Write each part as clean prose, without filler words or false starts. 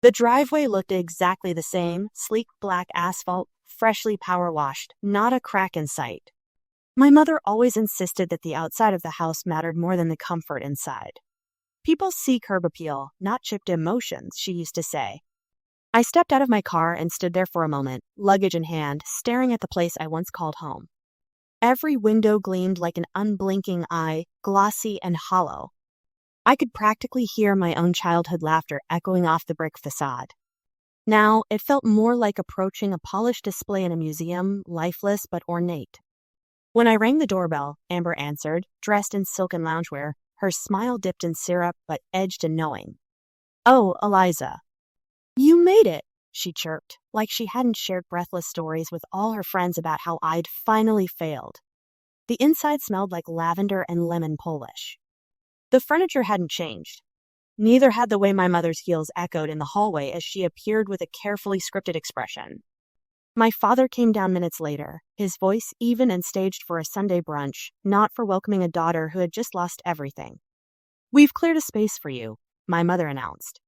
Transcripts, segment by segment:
The driveway looked exactly the same, sleek black asphalt, freshly power washed, not a crack in sight. My mother always insisted that the outside of the house mattered more than the comfort inside. People see curb appeal, not chipped emotions, she used to say. I stepped out of my car and stood there for a moment, luggage in hand, staring at the place I once called home. Every window gleamed like an unblinking eye, glossy and hollow. I could practically hear my own childhood laughter echoing off the brick facade. Now, it felt more like approaching a polished display in a museum, lifeless but ornate. When I rang the doorbell, Amber answered, dressed in silken loungewear, her smile dipped in syrup but edged in knowing. "Oh, Eliza." "You made it," she chirped, like she hadn't shared breathless stories with all her friends about how I'd finally failed. The inside smelled like lavender and lemon Polish. The furniture hadn't changed. Neither had the way my mother's heels echoed in the hallway as she appeared with a carefully scripted expression. My father came down minutes later, his voice even and staged for a Sunday brunch, not for welcoming a daughter who had just lost everything. "We've cleared a space for you," my mother announced.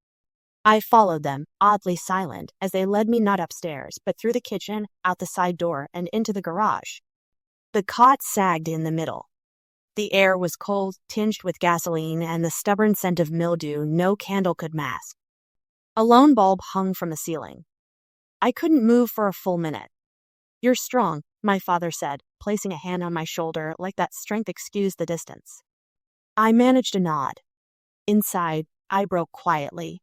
I followed them, oddly silent, as they led me not upstairs, but through the kitchen, out the side door, and into the garage. The cot sagged in the middle. The air was cold, tinged with gasoline, and the stubborn scent of mildew no candle could mask. A lone bulb hung from the ceiling. I couldn't move for a full minute. "You're strong," my father said, placing a hand on my shoulder like that strength excused the distance. I managed a nod. Inside, I broke quietly.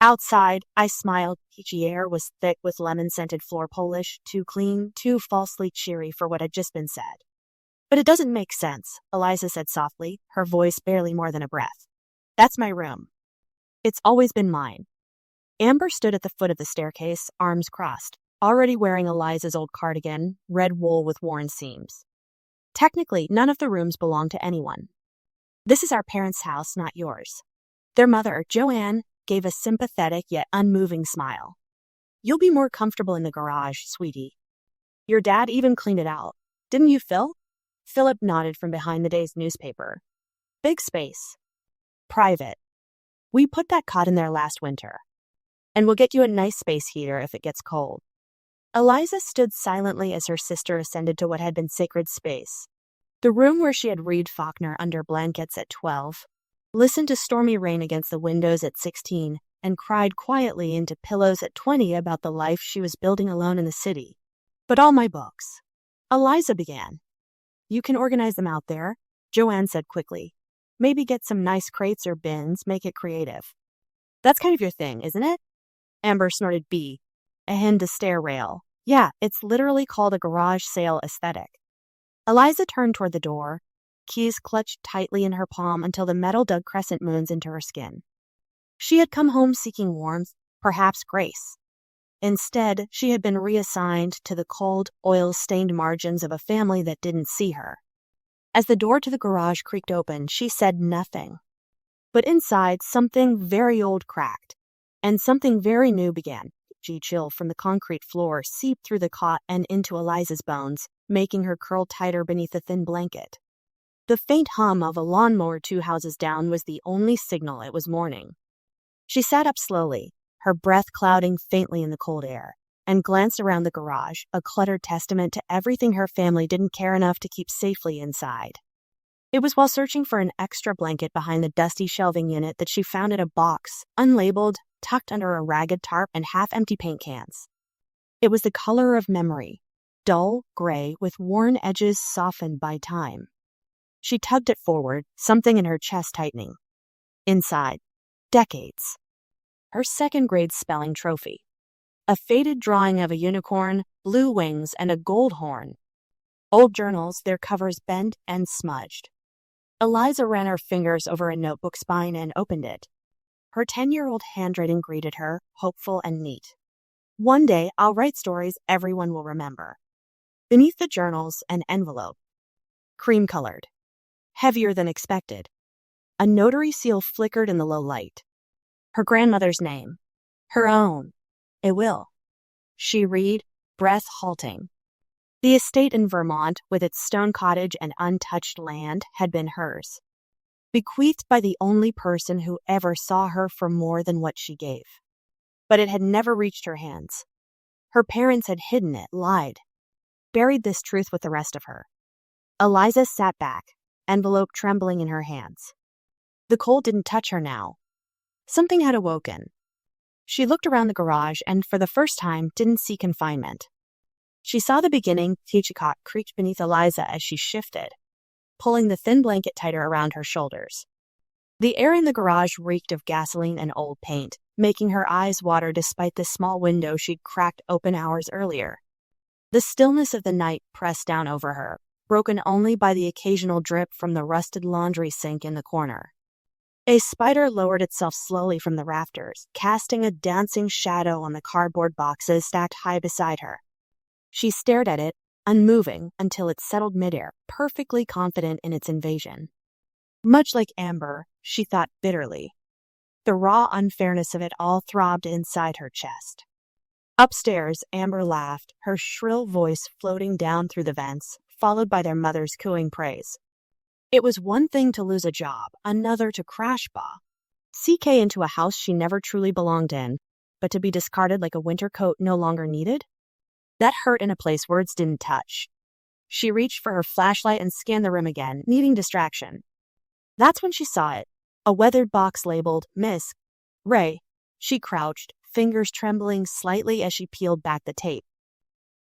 Outside, I smiled. Peachy air was thick with lemon-scented floor polish, too clean, too falsely cheery for what had just been said. "But it doesn't make sense," Eliza said softly, her voice barely more than a breath. "That's my room. It's always been mine." Amber stood at the foot of the staircase, arms crossed, already wearing Eliza's old cardigan, red wool with worn seams. "Technically, none of the rooms belong to anyone. This is our parents' house, not yours." Their mother, Joanne, gave a sympathetic yet unmoving smile. "You'll be more comfortable in the garage, sweetie. Your dad even cleaned it out. Didn't you, Phil?" Philip nodded from behind the day's newspaper. "Big space. Private. We put that cot in there last winter. And we'll get you a nice space heater if it gets cold." Eliza stood silently as her sister ascended to what had been sacred space. The room where she had read Faulkner under blankets at 12, listened to stormy rain against the windows at 16, and cried quietly into pillows at 20 about the life she was building alone in the city. "But all my books." Eliza began. "You can organize them out there," Joanne said quickly. "Maybe get some nice crates or bins, make it creative." "That's kind of your thing, isn't it?" Amber snorted B, ahin to stair rail. "Yeah, it's literally called a garage sale aesthetic." Eliza turned toward the door, keys clutched tightly in her palm until the metal dug crescent moons into her skin. She had come home seeking warmth, perhaps grace. Instead, she had been reassigned to the cold, oil-stained margins of a family that didn't see her. As the door to the garage creaked open, she said nothing. But inside, something very old cracked, and something very new began. Chill from the concrete floor seeped through the cot and into Eliza's bones, making her curl tighter beneath a thin blanket. The faint hum of a lawnmower 2 houses down was the only signal it was morning. She sat up slowly, her breath clouding faintly in the cold air, and glanced around the garage, a cluttered testament to everything her family didn't care enough to keep safely inside. It was while searching for an extra blanket behind the dusty shelving unit that she found it a box, unlabeled, tucked under a ragged tarp and half-empty paint cans. It was the color of memory, dull gray with worn edges softened by time. She tugged it forward, something in her chest tightening. Inside, decades. Her second-grade spelling trophy. A faded drawing of a unicorn, blue wings, and a gold horn. Old journals, their covers bent and smudged. Eliza ran her fingers over a notebook spine and opened it. Her 10-year-old handwriting greeted her, hopeful and neat. "One day, I'll write stories everyone will remember." Beneath the journals, an envelope. Cream-colored. Heavier than expected. A notary seal flickered in the low light. Her grandmother's name. Her own. "It will." She read, breath halting. The estate in Vermont, with its stone cottage and untouched land, had been hers. Bequeathed by the only person who ever saw her for more than what she gave. but it had never reached her hands. Her parents had hidden it, lied, buried this truth with the rest of her. Eliza sat back, envelope trembling in her hands. The cold didn't touch her now. Something had awoken. She looked around the garage and, for the first time, didn't see confinement. She saw the beginning. Teachicot creaked beneath Eliza as she shifted, pulling the thin blanket tighter around her shoulders. The air in the garage reeked of gasoline and old paint, making her eyes water despite the small window she'd cracked open hours earlier. The stillness of the night pressed down over her, broken only by the occasional drip from the rusted laundry sink in the corner. A spider lowered itself slowly from the rafters, casting a dancing shadow on the cardboard boxes stacked high beside her. She stared at it, unmoving, until it settled midair, perfectly confident in its invasion. Much like Amber, she thought bitterly. The raw unfairness of it all throbbed inside her chest. Upstairs, Amber laughed, her shrill voice floating down through the vents, followed by their mother's cooing praise. It was one thing to lose a job, another to crash CK into a house she never truly belonged in, but to be discarded like a winter coat no longer needed? That hurt in a place words didn't touch. She reached for her flashlight and scanned the room again, needing distraction. That's when she saw it, a weathered box labeled Miss Ray. She crouched, fingers trembling slightly as she peeled back the tape.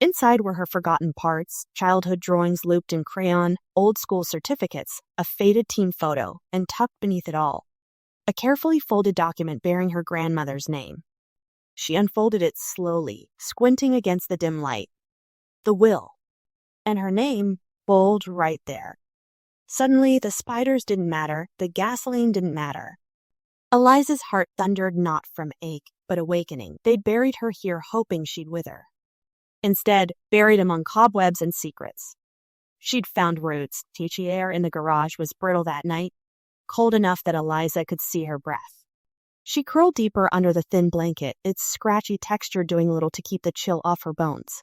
Inside were her forgotten parts, childhood drawings looped in crayon, old school certificates, a faded team photo, and tucked beneath it all, a carefully folded document bearing her grandmother's name. She unfolded it slowly, squinting against the dim light. The will. And her name, bold right there. Suddenly, the spiders didn't matter, the gasoline didn't matter. Eliza's heart thundered not from ache, but awakening. They'd buried her here hoping she'd wither. Instead, buried among cobwebs and secrets. She'd found roots. Teachy air in the garage was brittle that night, cold enough that Eliza could see her breath. She curled deeper under the thin blanket, its scratchy texture doing little to keep the chill off her bones.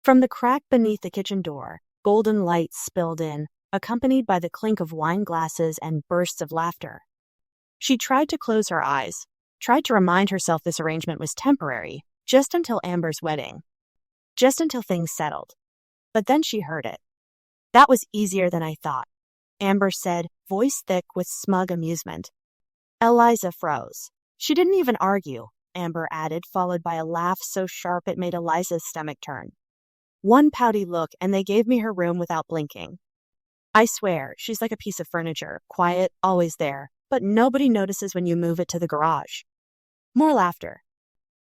From the crack beneath the kitchen door, golden light spilled in, accompanied by the clink of wine glasses and bursts of laughter. She tried to close her eyes, tried to remind herself this arrangement was temporary, just until Amber's wedding. Just until things settled. But then she heard it. That was easier than I thought, Amber said, voice thick with smug amusement. Eliza froze. She didn't even argue, Amber added, followed by a laugh so sharp it made Eliza's stomach turn. One pouty look and they gave me her room without blinking. I swear, she's like a piece of furniture, quiet, always there, but nobody notices when you move it to the garage. More laughter.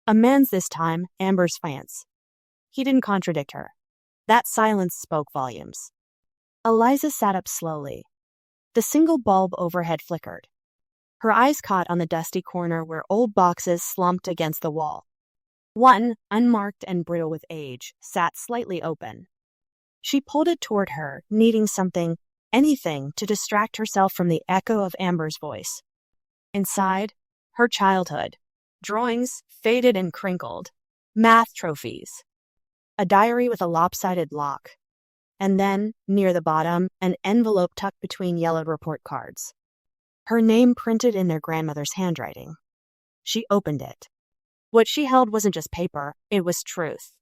A man's this time, Amber's fence. He didn't contradict her. That silence spoke volumes. Eliza sat up slowly. The single bulb overhead flickered. Her eyes caught on the dusty corner where old boxes slumped against the wall. One, unmarked and brittle with age, sat slightly open. She pulled it toward her, needing something, anything, to distract herself from the echo of Amber's voice. Inside, her childhood. Drawings, faded and crinkled. Math trophies. A diary with a lopsided lock. And then, near the bottom, an envelope tucked between yellowed report cards. Her name printed in their grandmother's handwriting. She opened it. What she held wasn't just paper, it was truth.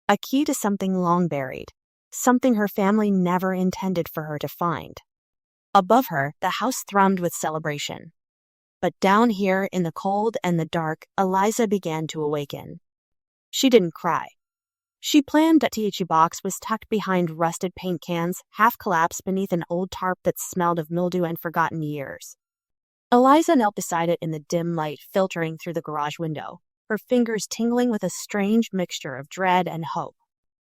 A key to something long buried. Something her family never intended for her to find. Above her, the house thrummed with celebration. But down here, in the cold and the dark, Eliza began to awaken. She didn't cry. She planned that T.H.E. box was tucked behind rusted paint cans, half collapsed beneath an old tarp that smelled of mildew and forgotten years. Eliza knelt beside it in the dim light filtering through the garage window, her fingers tingling with a strange mixture of dread and hope.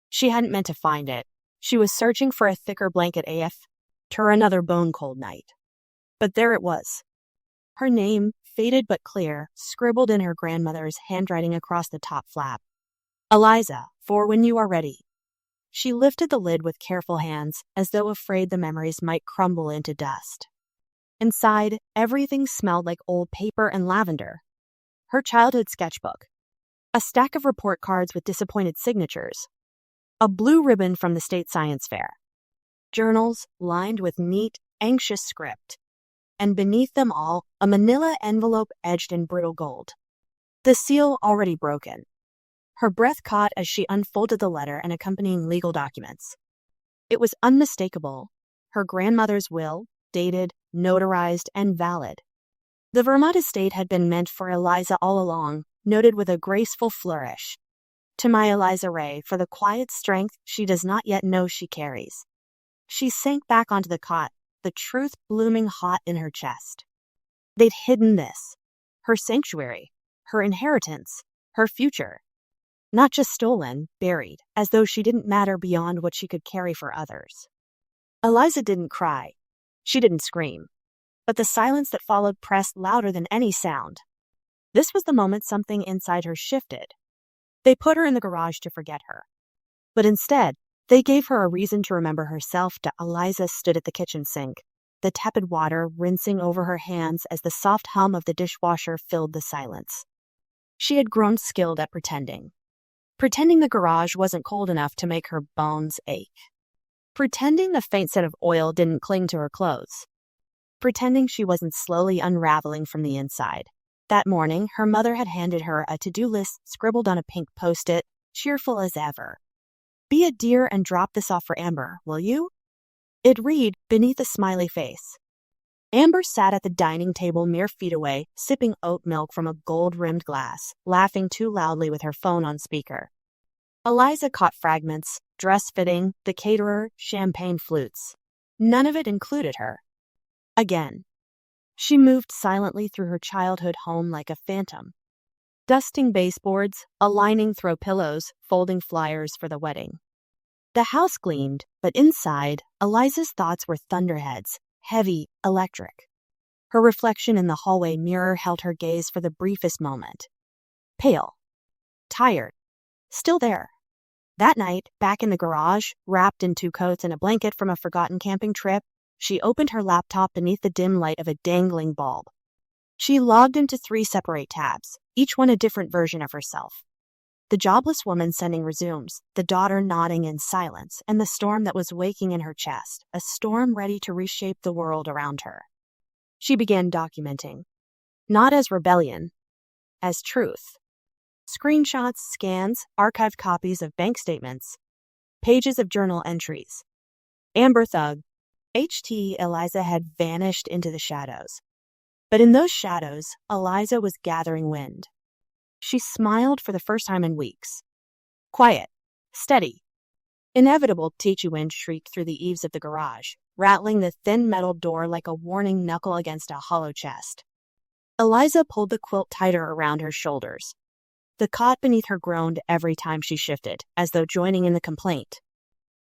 She hadn't meant to find it. She was searching for a thicker blanket AF, to another bone-cold night. But there it was. Her name, faded but clear, scribbled in her grandmother's handwriting across the top flap. Eliza, for when you are ready. She lifted the lid with careful hands, as though afraid the memories might crumble into dust. Inside, everything smelled like old paper and lavender. Her childhood sketchbook. A stack of report cards with disappointed signatures. A blue ribbon from the state science fair. Journals lined with neat, anxious script. And beneath them all, a manila envelope edged in brittle gold. the seal already broken. Her breath caught as she unfolded the letter and accompanying legal documents. It was unmistakable. Her grandmother's will, dated, notarized, and valid. The Vermont estate had been meant for Eliza all along, noted with a graceful flourish. To my Eliza Ray, for the quiet strength she does not yet know she carries. She sank back onto the cot, the truth blooming hot in her chest. They'd hidden this. Her sanctuary, her inheritance, her future. Not just stolen, buried, as though she didn't matter beyond what she could carry for others. Eliza didn't cry. She didn't scream. But the silence that followed pressed louder than any sound. This was the moment something inside her shifted. They put her in the garage to forget her. But instead, they gave her a reason to remember herself. Eliza stood at the kitchen sink, the tepid water rinsing over her hands as the soft hum of the dishwasher filled the silence. She had grown skilled at pretending. Pretending the garage wasn't cold enough to make her bones ache. Pretending the faint scent of oil didn't cling to her clothes. Pretending she wasn't slowly unraveling from the inside. That morning, her mother had handed her a to-do list scribbled on a pink post-it, cheerful as ever. Be a dear and drop this off for Amber, will you? It read beneath a smiley face. Amber sat at the dining table mere feet away, sipping oat milk from a gold-rimmed glass, laughing too loudly with her phone on speaker. Eliza caught fragments, dress fitting, the caterer, champagne flutes. None of it included her. Again. She moved silently through her childhood home like a phantom. Dusting baseboards, aligning throw pillows, folding flyers for the wedding. The house gleamed, but inside, Eliza's thoughts were thunderheads, heavy, electric. Her reflection in the hallway mirror held her gaze for the briefest moment. Pale. Tired. Still there. That night, back in the garage, wrapped in 2 coats and a blanket from a forgotten camping trip, she opened her laptop beneath the dim light of a dangling bulb. She logged into 3 separate tabs, each one a different version of herself. The jobless woman sending resumes, the daughter nodding in silence, and the storm that was waking in her chest, a storm ready to reshape the world around her. She began documenting. Not as rebellion, as truth. Screenshots, scans, archived copies of bank statements, pages of journal entries. Amber Thug. HT Eliza had vanished into the shadows. But in those shadows, Eliza was gathering wind. She smiled for the first time in weeks. Quiet. Steady. Inevitable, Teachy wind shrieked through the eaves of the garage, rattling the thin metal door like a warning knuckle against a hollow chest. Eliza pulled the quilt tighter around her shoulders. The cot beneath her groaned every time she shifted, as though joining in the complaint.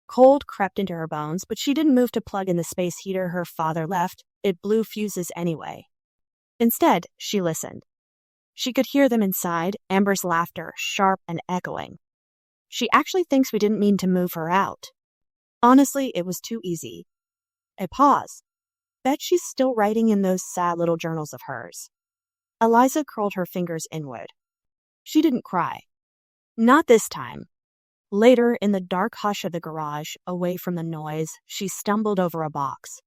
Cold crept into her bones, but she didn't move to plug in the space heater her father left. It blew fuses anyway. Instead, she listened. She could hear them inside, Amber's laughter, sharp and echoing. She actually thinks we didn't mean to move her out. Honestly, it was too easy. A pause. Bet she's still writing in those sad little journals of hers. Eliza curled her fingers inward. She didn't cry. Not this time. Later, in the dark hush of the garage, away from the noise, she stumbled over a box.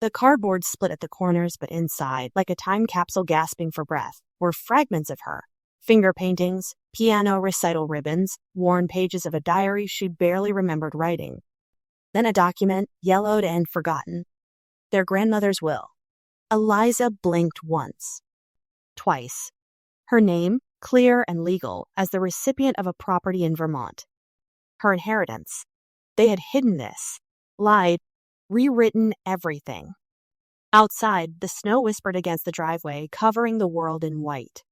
The cardboard split at the corners, but inside, like a time capsule gasping for breath, were fragments of her. Finger paintings, piano recital ribbons, worn pages of a diary she barely remembered writing. Then a document, yellowed and forgotten. Their grandmother's will. Eliza blinked once. Twice. Her name, clear and legal, as the recipient of a property in Vermont. Her inheritance. They had hidden this, lied, rewritten everything. Outside, the snow whispered against the driveway, covering the world in white.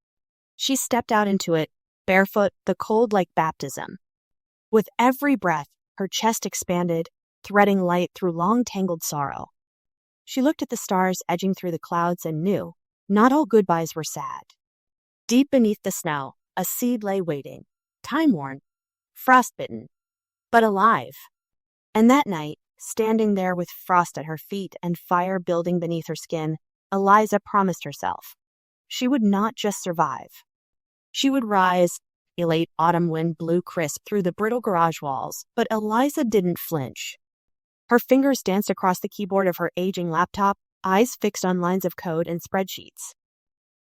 She stepped out into it, barefoot, the cold like baptism. With every breath, her chest expanded, threading light through long tangled sorrow. She looked at the stars edging through the clouds and knew not all goodbyes were sad. Deep beneath the snow, a seed lay waiting, time-worn, frostbitten, but alive. And that night, standing there with frost at her feet and fire building beneath her skin, Eliza promised herself she would not just survive. She would rise. A late autumn wind blew crisp through the brittle garage walls, but Eliza didn't flinch. Her fingers danced across the keyboard of her aging laptop, eyes fixed on lines of code and spreadsheets.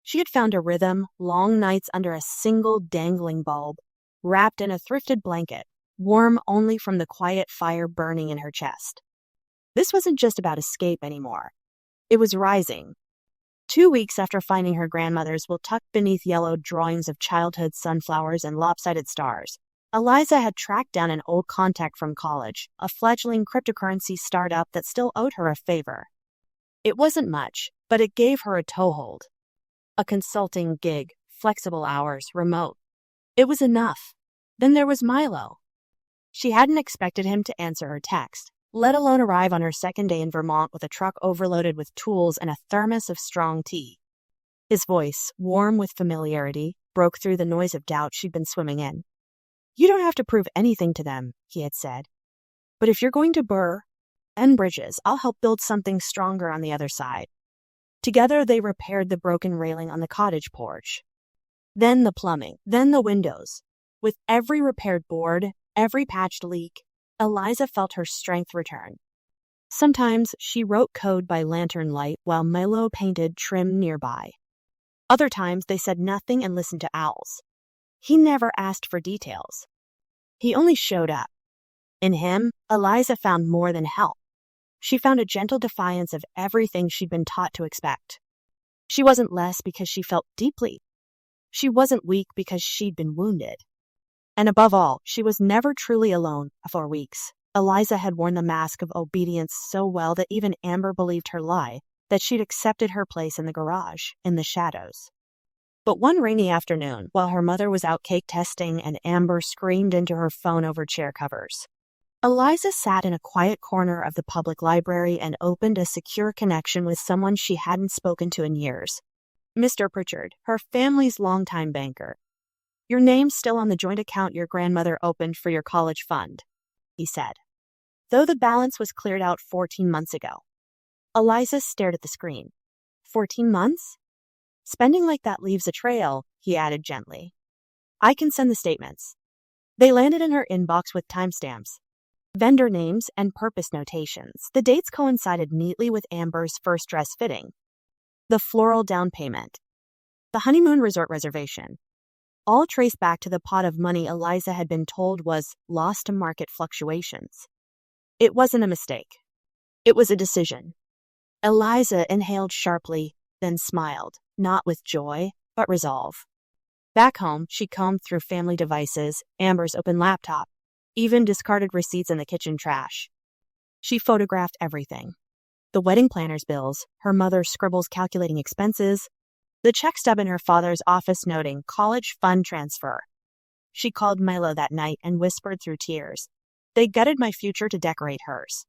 She had found a rhythm, long nights under a single dangling bulb, wrapped in a thrifted blanket, warm only from the quiet fire burning in her chest. This wasn't just about escape anymore. It was rising. 2 weeks after finding her grandmother's will tucked beneath yellowed drawings of childhood sunflowers and lopsided stars, Eliza had tracked down an old contact from college, a fledgling cryptocurrency startup that still owed her a favor. It wasn't much, but it gave her a toehold. A consulting gig, flexible hours, remote. It was enough. Then there was Milo. She hadn't expected him to answer her text, let alone arrive on her second day in Vermont with a truck overloaded with tools and a thermos of strong tea. His voice, warm with familiarity, broke through the noise of doubt she'd been swimming in. "You don't have to prove anything to them," he had said. "But if you're going to burn bridges, I'll help build something stronger on the other side." Together they repaired the broken railing on the cottage porch. Then the plumbing, then the windows. With every repaired board, every patched leak, Eliza felt her strength return. Sometimes she wrote code by lantern light while Milo painted trim nearby. Other times they said nothing and listened to owls. He never asked for details. He only showed up. In him, Eliza found more than help. She found a gentle defiance of everything she'd been taught to expect. She wasn't less because she felt deeply. She wasn't weak because she'd been wounded. And above all, she was never truly alone. For weeks, Eliza had worn the mask of obedience so well that even Amber believed her lie, that she'd accepted her place in the garage, in the shadows. But one rainy afternoon, while her mother was out cake testing and Amber screamed into her phone over chair covers, Eliza sat in a quiet corner of the public library and opened a secure connection with someone she hadn't spoken to in years. Mr. Pritchard, her family's longtime banker. "Your name's still on the joint account your grandmother opened for your college fund," he said, though the balance was cleared out 14 months ago. Eliza stared at the screen. 14 months? "Spending like that leaves a trail," he added gently. "I can send the statements." They landed in her inbox with timestamps, vendor names, and purpose notations. The dates coincided neatly with Amber's first dress fitting, the floral down payment, the honeymoon resort reservation. All traced back to the pot of money Eliza had been told was lost to market fluctuations. It wasn't a mistake. It was a decision. Eliza inhaled sharply, then smiled, not with joy, but resolve. Back home, she combed through family devices, Amber's open laptop, even discarded receipts in the kitchen trash. She photographed everything. The wedding planner's bills, her mother's scribbles calculating expenses, the check stub in her father's office noting college fund transfer. She called Milo that night and whispered through tears. They gutted my future to decorate hers.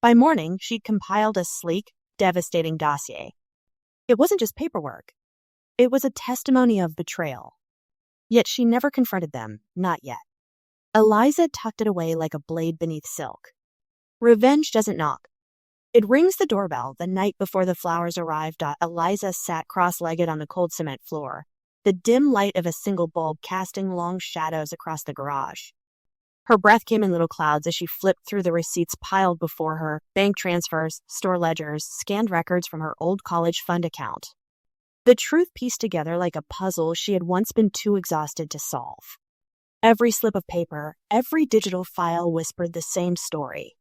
By morning, she'd compiled a sleek, devastating dossier. It wasn't just paperwork. It was a testimony of betrayal. Yet she never confronted them, not yet. Eliza tucked it away like a blade beneath silk. Revenge doesn't knock. It rings the doorbell the night before the flowers arrived. Eliza sat cross-legged on the cold cement floor, the dim light of a single bulb casting long shadows across the garage. Her breath came in little clouds as she flipped through the receipts piled before her, bank transfers, store ledgers, scanned records from her old college fund account. The truth pieced together like a puzzle she had once been too exhausted to solve. Every slip of paper, every digital file whispered the same story.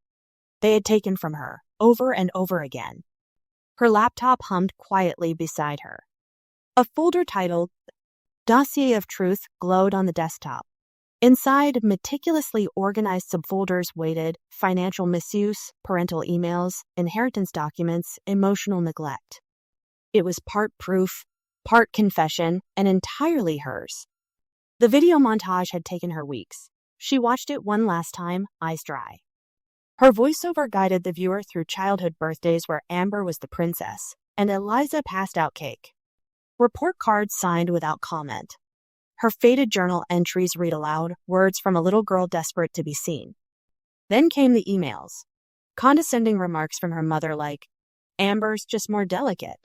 They had taken from her, over and over again. Her laptop hummed quietly beside her. A folder titled Dossier of Truth glowed on the desktop. Inside, meticulously organized subfolders waited: financial misuse, parental emails, inheritance documents, emotional neglect. It was part proof, part confession, and entirely hers. The video montage had taken her weeks. She watched it one last time, eyes dry. Her voiceover guided the viewer through childhood birthdays where Amber was the princess, and Eliza passed out cake. Report cards signed without comment. Her faded journal entries read aloud, words from a little girl desperate to be seen. Then came the emails. Condescending remarks from her mother like, "Amber's just more delicate.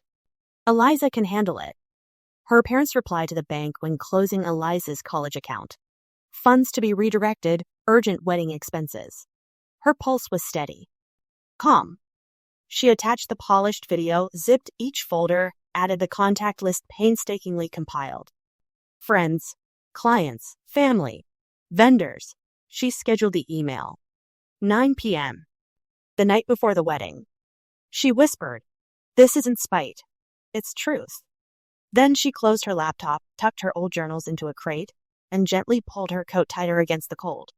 Eliza can handle it." Her parents' reply to the bank when closing Eliza's college account. Funds to be redirected, urgent wedding expenses. Her pulse was steady. Calm. She attached the polished video, zipped each folder, added the contact list painstakingly compiled. Friends, clients, family, vendors. She scheduled the email. 9 p.m. The night before the wedding. She whispered, "This isn't spite. It's truth." Then she closed her laptop, tucked her old journals into a crate, and gently pulled her coat tighter against the cold.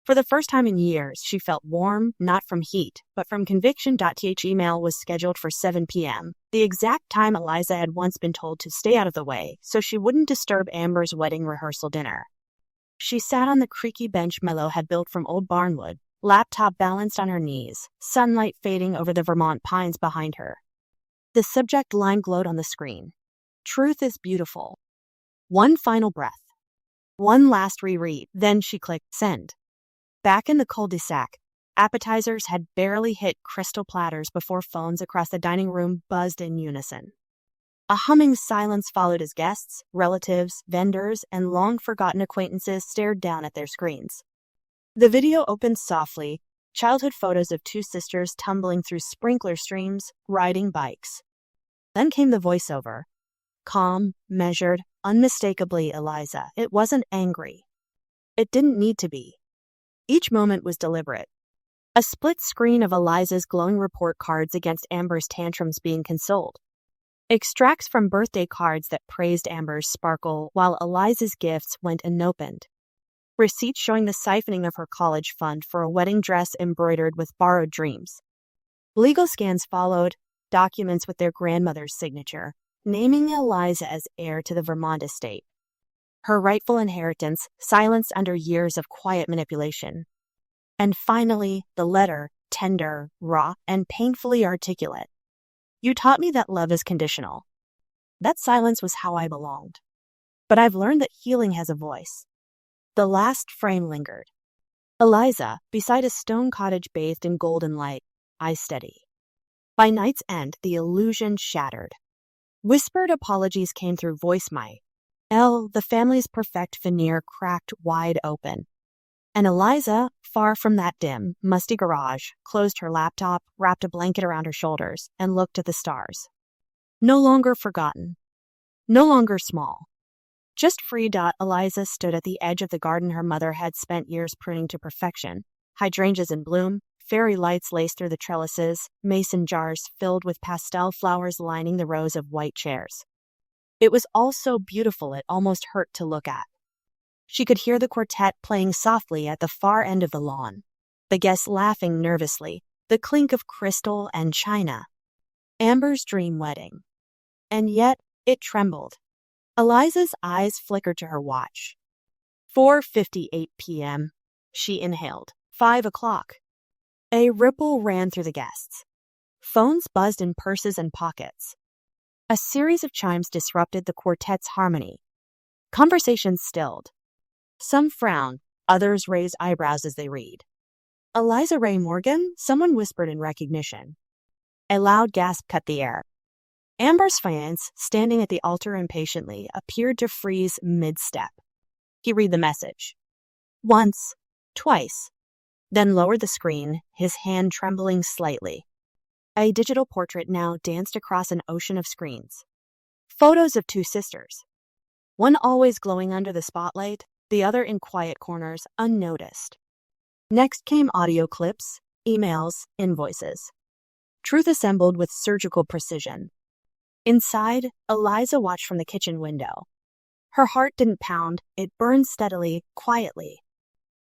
For the first time in years, she felt warm, not from heat, but from conviction. Th email was scheduled for 7 p.m., the exact time Eliza had once been told to stay out of the way so she wouldn't disturb Amber's wedding rehearsal dinner. She sat on the creaky bench Mello had built from old barnwood, laptop balanced on her knees, sunlight fading over the Vermont pines behind her. The subject line glowed on the screen. Truth is beautiful. One final breath. One last reread. Then she clicked send. Back in the cul-de-sac, appetizers had barely hit crystal platters before phones across the dining room buzzed in unison. A humming silence followed as guests, relatives, vendors, and long-forgotten acquaintances stared down at their screens. The video opened softly, childhood photos of two sisters tumbling through sprinkler streams, riding bikes. Then came the voiceover. Calm, measured, unmistakably Eliza. It wasn't angry. It didn't need to be. Each moment was deliberate. A split screen of Eliza's glowing report cards against Amber's tantrums being consoled. Extracts from birthday cards that praised Amber's sparkle while Eliza's gifts went unopened. Receipts showing the siphoning of her college fund for a wedding dress embroidered with borrowed dreams. Legal scans followed, documents with their grandmother's signature, naming Eliza as heir to the Vermont estate. Her rightful inheritance silenced under years of quiet manipulation. And finally, the letter, tender, raw, and painfully articulate. You taught me that love is conditional. That silence was how I belonged. But I've learned that healing has a voice. The last frame lingered. Eliza, beside a stone cottage bathed in golden light, eyes steady. By night's end, the illusion shattered. Whispered apologies came through voice mic. The family's perfect veneer cracked wide open. And Eliza, far from that dim, musty garage, closed her laptop, wrapped a blanket around her shoulders, and looked at the stars. No longer forgotten. No longer small. Just free. Eliza stood at the edge of the garden her mother had spent years pruning to perfection. Hydrangeas in bloom, fairy lights laced through the trellises, mason jars filled with pastel flowers lining the rows of white chairs. It was all so beautiful it almost hurt to look at. She could hear the quartet playing softly at the far end of the lawn, the guests laughing nervously, the clink of crystal and china. Amber's dream wedding. And yet, it trembled. Eliza's eyes flickered to her watch. 4:58 p.m. She inhaled. 5 o'clock. A ripple ran through the guests. Phones buzzed in purses and pockets. A series of chimes disrupted the quartet's harmony. Conversations stilled. Some frowned, others raised eyebrows as they read. Eliza Ray Morgan? Someone whispered in recognition. A loud gasp cut the air. Amber's fiancé, standing at the altar impatiently, appeared to freeze mid-step. He read the message. Once, twice, then lowered the screen, his hand trembling slightly. A digital portrait now danced across an ocean of screens. Photos of two sisters. One always glowing under the spotlight, the other in quiet corners, unnoticed. Next came audio clips, emails, invoices. Truth assembled with surgical precision. Inside, Eliza watched from the kitchen window. Her heart didn't pound, it burned steadily, quietly.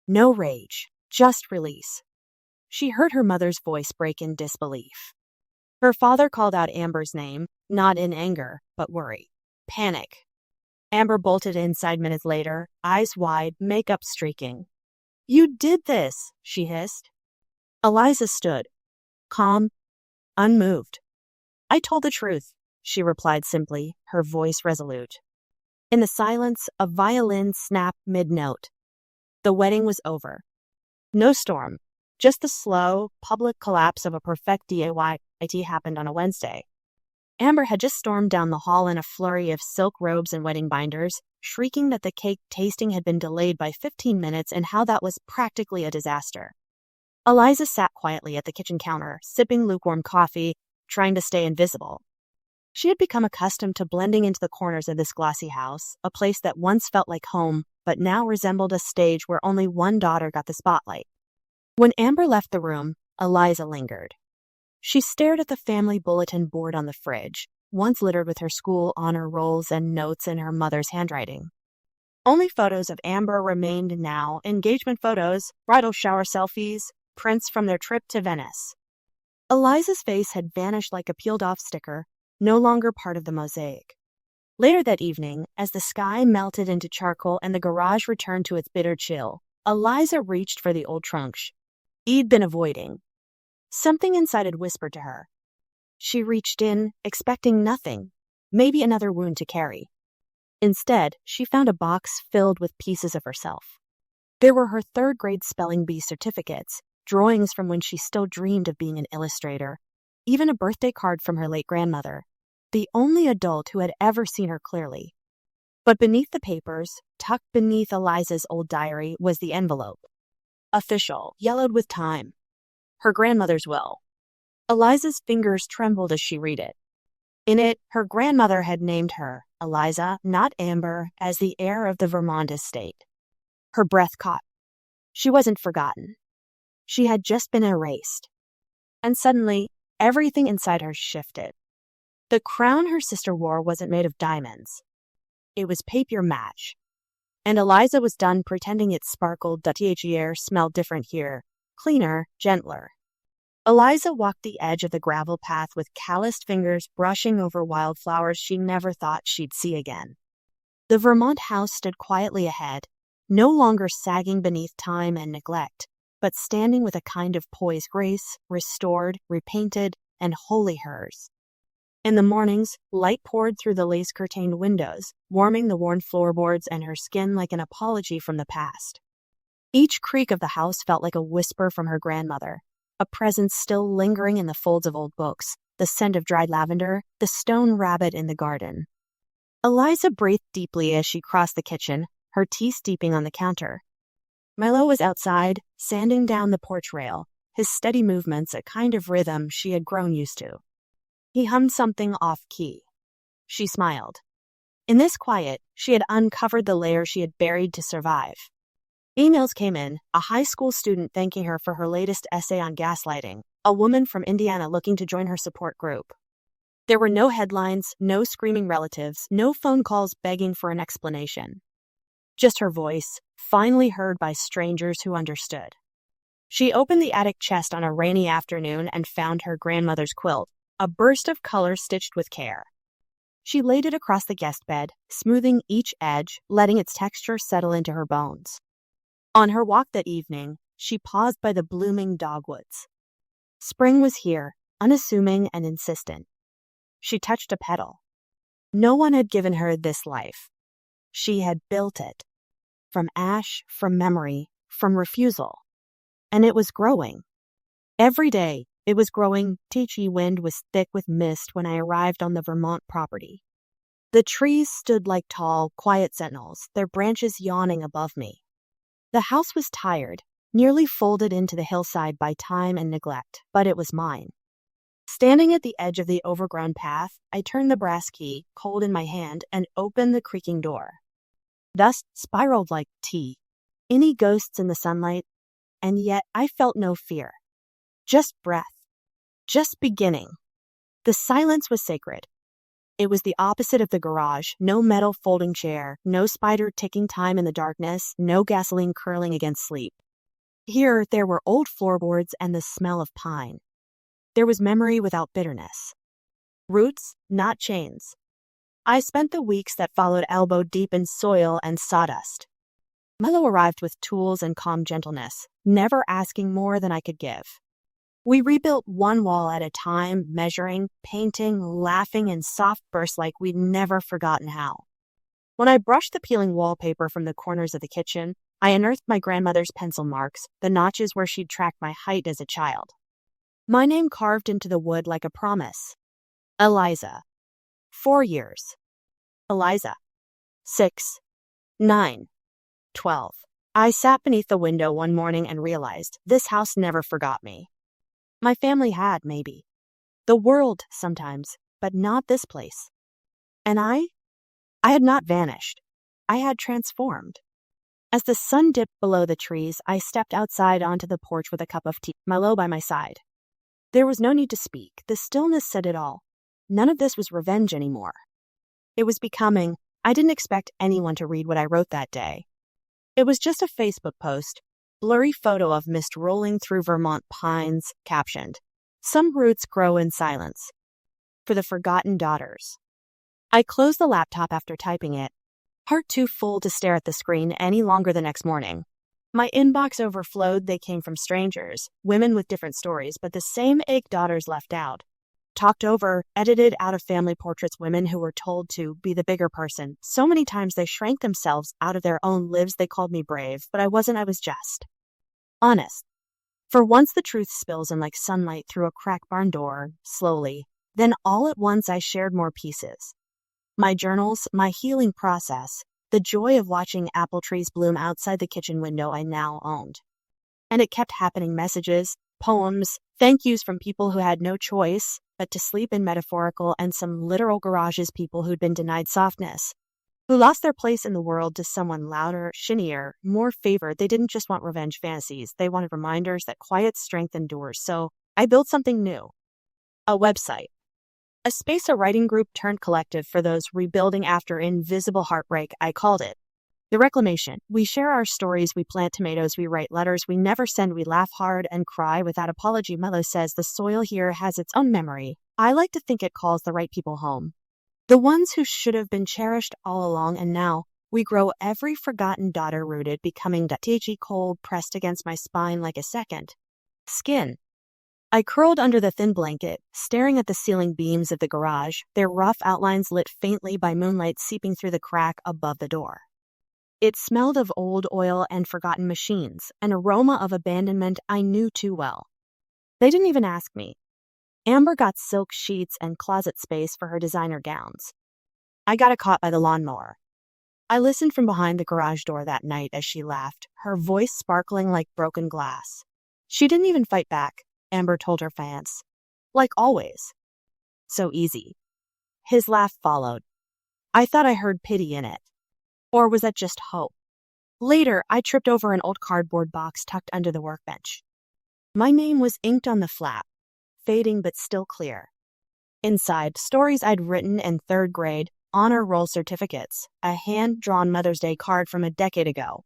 No rage, just release. She heard her mother's voice break in disbelief. Her father called out Amber's name, not in anger, but worry. Panic. Amber bolted inside minutes later, eyes wide, makeup streaking. You did this, she hissed. Eliza stood, calm, unmoved. I told the truth, she replied simply, her voice resolute. In the silence, a violin snapped mid-note. The wedding was over. No storm, just the slow, public collapse of a perfect DIY happened on a Wednesday. Amber had just stormed down the hall in a flurry of silk robes and wedding binders, shrieking that the cake tasting had been delayed by 15 minutes and how that was practically a disaster. Eliza sat quietly at the kitchen counter, sipping lukewarm coffee, trying to stay invisible. She had become accustomed to blending into the corners of this glossy house, a place that once felt like home, but now resembled a stage where only one daughter got the spotlight. When Amber left the room, Eliza lingered. She stared at the family bulletin board on the fridge, once littered with her school honor rolls and notes in her mother's handwriting. Only photos of Amber remained now, engagement photos, bridal shower selfies, prints from their trip to Venice. Eliza's face had vanished like a peeled-off sticker, no longer part of the mosaic. Later that evening, as the sky melted into charcoal and the garage returned to its bitter chill, Eliza reached for the old trunk she'd been avoiding. Something inside had whispered to her. She reached in, expecting nothing, maybe another wound to carry. Instead, she found a box filled with pieces of herself. There were her third-grade spelling bee certificates, drawings from when she still dreamed of being an illustrator, even a birthday card from her late grandmother, the only adult who had ever seen her clearly. But beneath the papers, tucked beneath Eliza's old diary, was the envelope. Official, yellowed with time. Her grandmother's will. Eliza's fingers trembled as she read it. In it, her grandmother had named her, Eliza, not Amber, as the heir of the Vermont estate. Her breath caught. She wasn't forgotten. She had just been erased. And suddenly, everything inside her shifted. The crown her sister wore wasn't made of diamonds. It was papier mâche. And Eliza was done pretending it sparkled, that smelled different here, cleaner, gentler. Eliza walked the edge of the gravel path with calloused fingers brushing over wildflowers she never thought she'd see again. The Vermont house stood quietly ahead, no longer sagging beneath time and neglect, but standing with a kind of poised grace, restored, repainted, and wholly hers. In the mornings, light poured through the lace-curtained windows, warming the worn floorboards and her skin like an apology from the past. Each creak of the house felt like a whisper from her grandmother, a presence still lingering in the folds of old books, the scent of dried lavender, the stone rabbit in the garden. Eliza breathed deeply as she crossed the kitchen, her tea steeping on the counter. Milo was outside, sanding down the porch rail, his steady movements a kind of rhythm she had grown used to. He hummed something off-key. She smiled. In this quiet, she had uncovered the layer she had buried to survive. Emails came in, a high school student thanking her for her latest essay on gaslighting, a woman from Indiana looking to join her support group. There were no headlines, no screaming relatives, no phone calls begging for an explanation. Just her voice, finally heard by strangers who understood. She opened the attic chest on a rainy afternoon and found her grandmother's quilt, a burst of color stitched with care. She laid it across the guest bed, smoothing each edge, letting its texture settle into her bones. On her walk that evening, she paused by the blooming dogwoods. Spring was here, unassuming and insistent. She touched a petal. No one had given her this life. She had built it. From ash, from memory, from refusal. And it was growing. Every day, it was growing. Teachy wind was thick with mist when I arrived on the Vermont property. The trees stood like tall, quiet sentinels, their branches yawning above me. The house was tired, nearly folded into the hillside by time and neglect, but it was mine. Standing at the edge of the overgrown path, I turned the brass key, cold in my hand, and opened the creaking door. Dust spiraled like tea, any ghosts in the sunlight, and yet I felt no fear. Just breath. Just beginning. The silence was sacred. It was the opposite of the garage, no metal folding chair, no spider ticking time in the darkness, no gasoline curling against sleep. Here, there were old floorboards and the smell of pine. There was memory without bitterness. Roots, not chains. I spent the weeks that followed elbow deep in soil and sawdust. Milo arrived with tools and calm gentleness, never asking more than I could give. We rebuilt one wall at a time, measuring, painting, laughing in soft bursts like we'd never forgotten how. When I brushed the peeling wallpaper from the corners of the kitchen, I unearthed my grandmother's pencil marks, the notches where she'd tracked my height as a child. My name carved into the wood like a promise. Eliza. 4 years. Eliza. 6, 9, 12. I sat beneath the window one morning and realized this house never forgot me. My family had, maybe. The world, sometimes, but not this place. And I had not vanished. I had transformed. As the sun dipped below the trees, I stepped outside onto the porch with a cup of tea, Milo by my side. There was no need to speak. The stillness said it all. None of this was revenge anymore. It was becoming. I didn't expect anyone to read what I wrote that day. It was just a Facebook post, blurry photo of mist rolling through Vermont pines, captioned, "Some roots grow in silence. For the forgotten daughters." I closed the laptop after typing it, heart too full to stare at the screen any longer the next morning. My inbox overflowed. They came from strangers, women with different stories, but the same ache daughters left out. Talked over, edited out of family portraits, women who were told to be the bigger person. So many times they shrank themselves out of their own lives. They called me brave, but I wasn't. I was just honest. For once the truth spills in like sunlight through a cracked barn door, slowly. Then all at once I shared more pieces. My journals, my healing process, the joy of watching apple trees bloom outside the kitchen window I now owned. And it kept happening. Messages, poems, thank yous from people who had no choice but to sleep in metaphorical and some literal garages, people who'd been denied softness, who lost their place in the world to someone louder, shinier, more favored. They didn't just want revenge fantasies. They wanted reminders that quiet strength endures. So I built something new. A website. A space, a writing group turned collective for those rebuilding after invisible heartbreak. I called it The Reclamation. We share our stories, we plant tomatoes, we write letters we never send, we laugh hard and cry without apology. Milo says the soil here has its own memory. I like to think it calls the right people home. The ones who should have been cherished all along, and now we grow every forgotten daughter rooted, becoming the cold pressed against my spine like a second skin. I curled under the thin blanket, staring at the ceiling beams of the garage, their rough outlines lit faintly by moonlight seeping through the crack above the door. It smelled of old oil and forgotten machines, an aroma of abandonment I knew too well. They didn't even ask me. Amber got silk sheets and closet space for her designer gowns. I got caught by the lawnmower. I listened from behind the garage door that night as she laughed, her voice sparkling like broken glass. She didn't even fight back, Amber told her fans. Like always. So easy. His laugh followed. I thought I heard pity in it. Or was that just hope? Later, I tripped over an old cardboard box tucked under the workbench. My name was inked on the flap, fading but still clear. Inside, stories I'd written in 3rd grade, honor roll certificates, a hand-drawn Mother's Day card from a decade ago.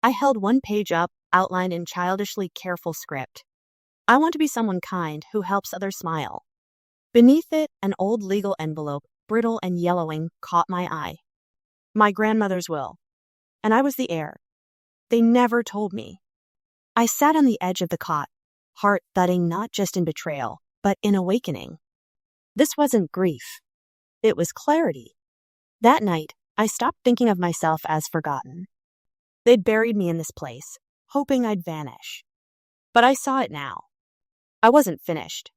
I held one page up, outlined in childishly careful script. I want to be someone kind who helps others smile. Beneath it, an old legal envelope, brittle and yellowing, caught my eye. My grandmother's will. And I was the heir. They never told me. I sat on the edge of the cot, heart thudding not just in betrayal, but in awakening. This wasn't grief. It was clarity. That night, I stopped thinking of myself as forgotten. They'd buried me in this place, hoping I'd vanish. But I saw it now. I wasn't finished.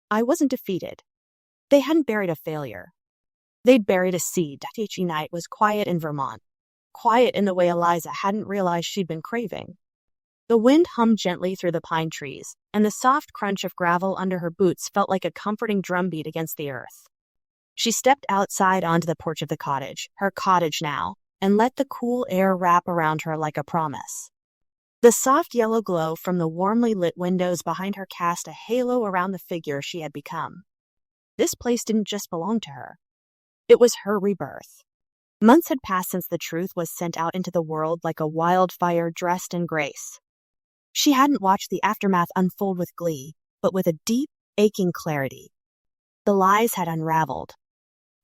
I wasn't defeated. They hadn't buried a failure. They'd buried a seed. That night was quiet in Vermont. Quiet in the way Eliza hadn't realized she'd been craving. The wind hummed gently through the pine trees, and the soft crunch of gravel under her boots felt like a comforting drumbeat against the earth. She stepped outside onto the porch of the cottage, her cottage now, and let the cool air wrap around her like a promise. The soft yellow glow from the warmly lit windows behind her cast a halo around the figure she had become. This place didn't just belong to her. It was her rebirth. Months had passed since the truth was sent out into the world like a wildfire dressed in grace. She hadn't watched the aftermath unfold with glee, but with a deep, aching clarity. The lies had unraveled.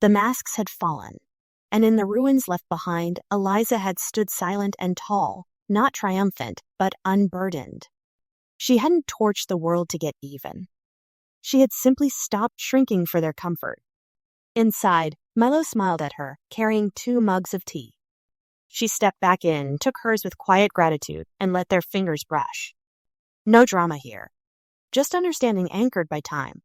The masks had fallen. And in the ruins left behind, Eliza had stood silent and tall, not triumphant, but unburdened. She hadn't torched the world to get even. She had simply stopped shrinking for their comfort. Inside, Milo smiled at her, carrying 2 mugs of tea. She stepped back in, took hers with quiet gratitude, and let their fingers brush. No drama here. Just understanding anchored by time.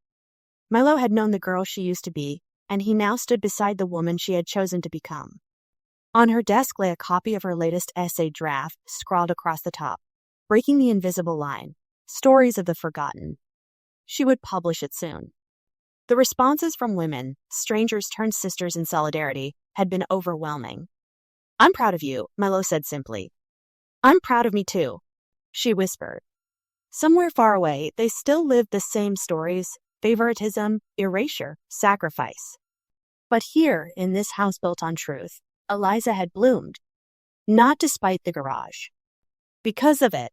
Milo had known the girl she used to be, and he now stood beside the woman she had chosen to become. On her desk lay a copy of her latest essay draft, scrawled across the top, breaking the invisible line, Stories of the Forgotten. She would publish it soon. The responses from women, strangers turned sisters in solidarity, had been overwhelming. "I'm proud of you," Milo said simply. "I'm proud of me too," she whispered. Somewhere far away, they still lived the same stories: favoritism, erasure, sacrifice. But here, in this house built on truth, Eliza had bloomed. Not despite the garage. Because of it,